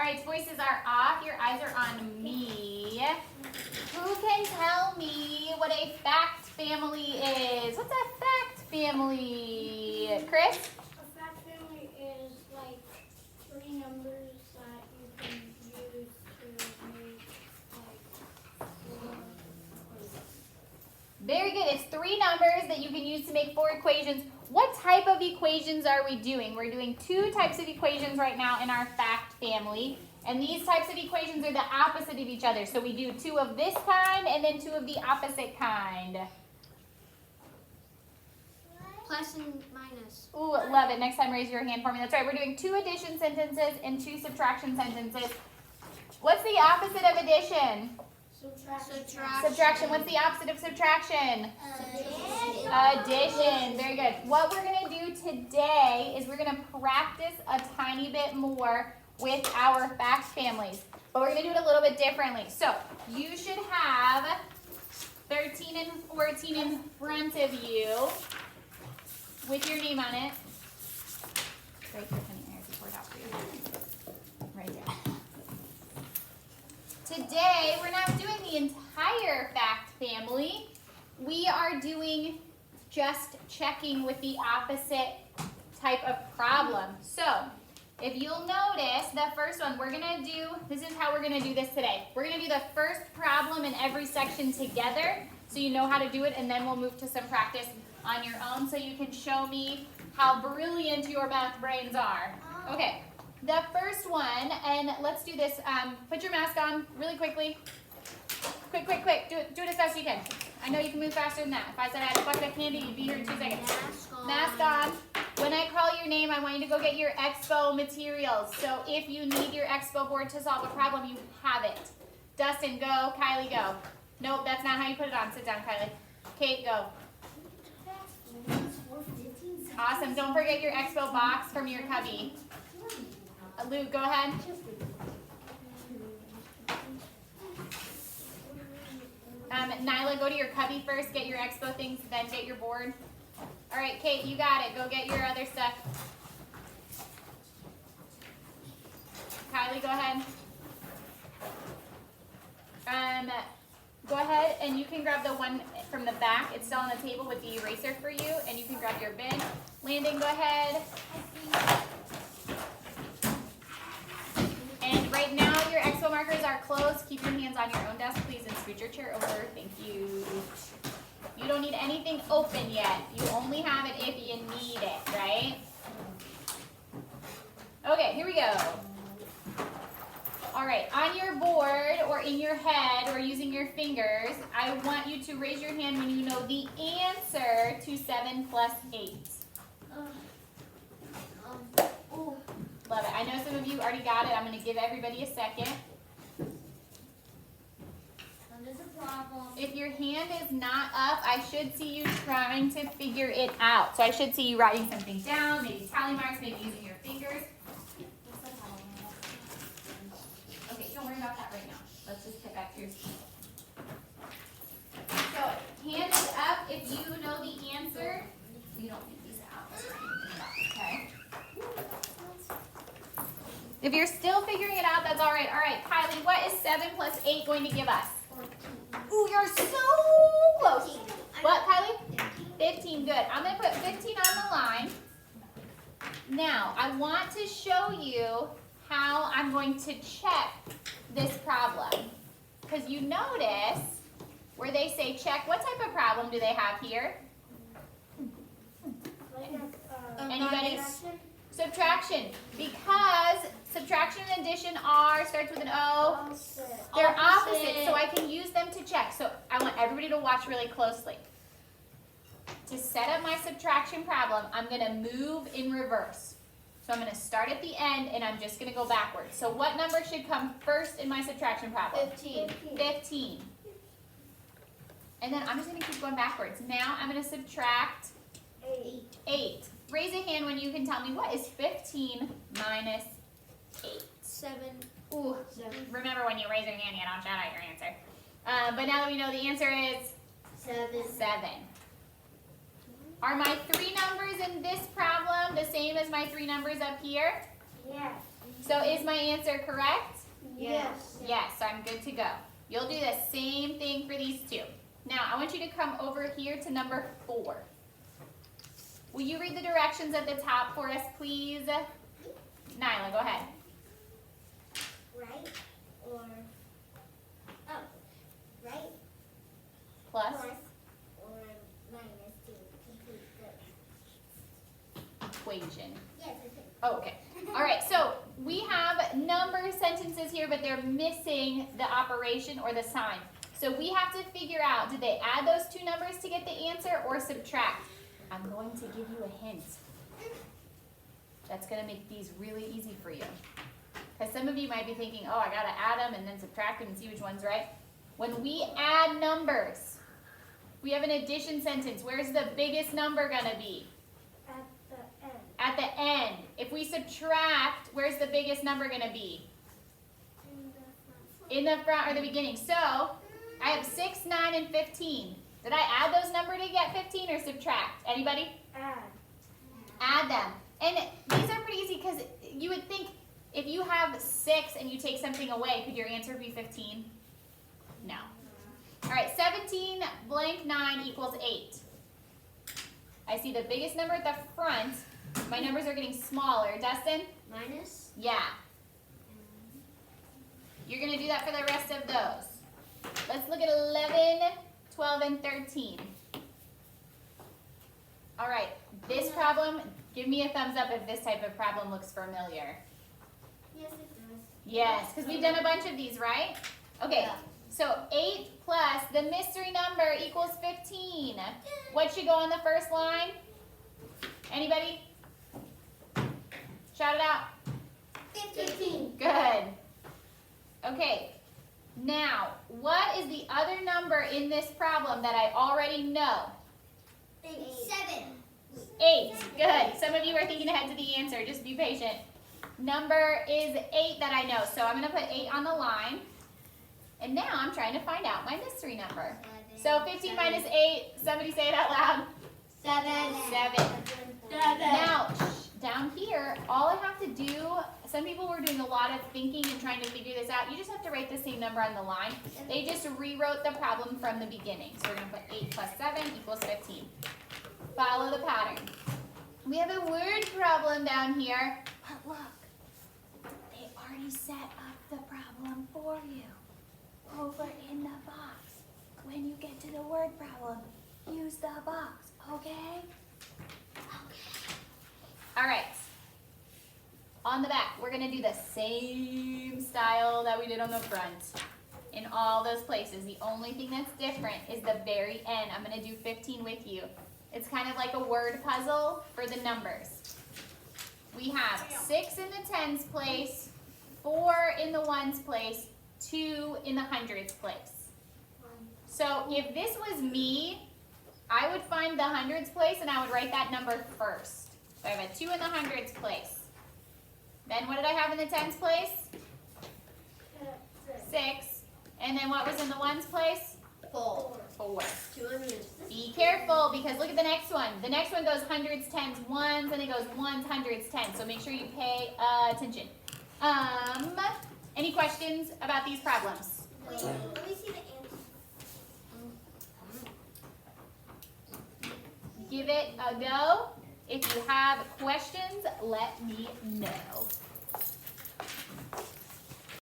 right, voices are off. Your eyes are on me. Who can tell me what a fact family is? What's a fact family? Chris? A fact family is like three numbers that you can use to make like four equations. Very good. It's three numbers that you can use to make four equations. What type of equations are we doing? We're doing two types of equations right now in our fact family. And these types of equations are the opposite of each other. So we do two of this kind and then two of the opposite kind. Plus and minus. Ooh, love it. Next time raise your hand for me. That's right. We're doing two addition sentences and two subtraction sentences. What's the opposite of addition? Subtraction. What's the opposite of subtraction? Addition. Very good. What we're going to do today is we're going to practice a tiny bit more with our fact families. But we're going to do it a little bit differently. So you should have 13 and 14 in front of you with your name on it. Right here, honey. Here's the board out for you. Right there. Today, we're not doing the entire fact family. We are doing just checking with the opposite type of problem. So, if you'll notice, the first one we're going to do, this is how we're going to do this today. We're going to do the first problem in every section together so you know how to do it, and then we'll move to some practice on your own so you can show me how brilliant your math brains are. Okay. The first one, and let's do this. Put your mask on really quickly. Quick. Do it as fast as you can. I know you can move faster than that. If I said I had a bucket of candy, you'd be here in 2 seconds. Mask on. When I call your name, I want you to go get your expo materials. So if you need your expo board to solve a problem, you have it. Dustin, go. Kylie, go. Nope, that's not how you put it on. Sit down, Kylie. Kate, go. Awesome. Don't forget your expo box from your cubby. Luke, go ahead. Nyla, go to your cubby first. Get your expo things, then get your board. All right, Kate, you got it. Go get your other stuff. Kylie, go ahead. Go ahead and you can grab the one from the back. It's still on the table with the eraser for you, and you can grab your bin. Landon, go ahead. And right now, your expo markers are closed. Keep your hands on your own desk, please, and scoot your chair over. Thank you. You don't need anything open yet. You only have it if you need it, right? Okay, here we go. All right, on your board or in your head or using your fingers, I want you to raise your hand when you know the answer to 7 plus 8. Love it. I know some of you already got it. I'm going to give everybody a second. If your hand is not up, I should see you trying to figure it out. So I should see you writing something down, maybe tally marks, maybe using your fingers. Okay, don't worry about that right now. Let's just get back to your seat. So hand is up if you know the answer. You don't need these out. Okay. If you're still figuring it out, that's all right. All right, Kylie, what is 7 plus 8 going to give us? 14. Ooh, you're so close. What, Kylie? 15, good. I'm going to put 15 on the line. Now, I want to show you how I'm going to check this problem. Because you notice where they say check, what type of problem do they have here? Anybody? Subtraction. Because subtraction and addition starts with an O. They're opposite, so I can use them to check. So I want everybody to watch really closely. To set up my subtraction problem, I'm going to move in reverse. So I'm going to start at the end, and I'm just going to go backwards. So what number should come first in my subtraction problem? 15. And then I'm just going to keep going backwards. Now I'm going to subtract 8. Raise a hand when you can tell me what is 15 minus 8. 7. Ooh, 7. Remember when you raise your hand, you don't shout out your answer. But now that we know the answer is 7. Are my 3 numbers in this problem the same as my 3 numbers up here? Yes. So is my answer correct? Yes. Yes, so I'm good to go. You'll do the same thing for these two. Now, I want you to come over here to number 4. Will you read the directions at the top for us, please? Nyla, go ahead. Right or right Plus. or minus to complete the Equation. yes, I think. Oh, okay. All right, so we have number sentences here, but they're missing the operation or the sign. So we have to figure out, did they add those two numbers to get the answer or subtract? I'm going to give you a hint. That's going to make these really easy for you. Because some of you might be thinking, oh, I got to add them and then subtract them and see which one's right. When we add numbers, we have an addition sentence. Where's the biggest number going to be? At the end. At the end. If we subtract, where's the biggest number going to be? In the front or the beginning. So, I have 6, 9, and 15. Did I add those numbers to get 15 or subtract? Anybody? Add them. And these are pretty easy because you would think if you have 6 and you take something away, could your answer be 15? No. All right, 17 blank 9 equals 8. I see the biggest number at the front. My numbers are getting smaller. Dustin? Minus. Yeah. You're going to do that for the rest of those. Let's look at 11, 12, and 13. All right, this problem, give me a thumbs up if this type of problem looks familiar. Yes, it does. Yes, because we've done a bunch of these, right? Okay, Yeah. so 8 plus the mystery number equals 15. What should go on the first line? Anybody? Shout it out. 15. Good. Okay, now, what is the other number in this problem that I already know? 7. 8. Good. Some of you are thinking ahead to the answer. Just be patient. Number is 8 that I know. So I'm going to put 8 on the line. And now I'm trying to find out my mystery number. So 15 minus 8. Somebody say it out loud. 7. Now, down here, all I have to do, some people were doing a lot of thinking and trying to figure this out. You just have to write the same number on the line. They just rewrote the problem from the beginning. So we're going to put 8 plus 7 equals 15. Follow the pattern. We have a word problem down here. But look, they already set up the problem for you over in the box. When you get to the word problem, use the box, okay? All right. On the back, we're going to do the same style that we did on the front in all those places. The only thing that's different is the very end. I'm going to do 15 with you. It's kind of like a word puzzle for the numbers. We have 6 in the tens place, 4 in the ones place, 2 in the hundreds place. So if this was me, I would find the hundreds place and I would write that number first. So I have a 2 in the hundreds place. Then what did I have in the tens place? 6. And then what was in the ones place? 4. Be careful because look at the next one. The next one goes hundreds, tens, ones, and it goes ones, hundreds, tens. So make sure you pay attention. Any questions about these problems? Wait, let me see the answer. Give it a go. If you have questions, let me know.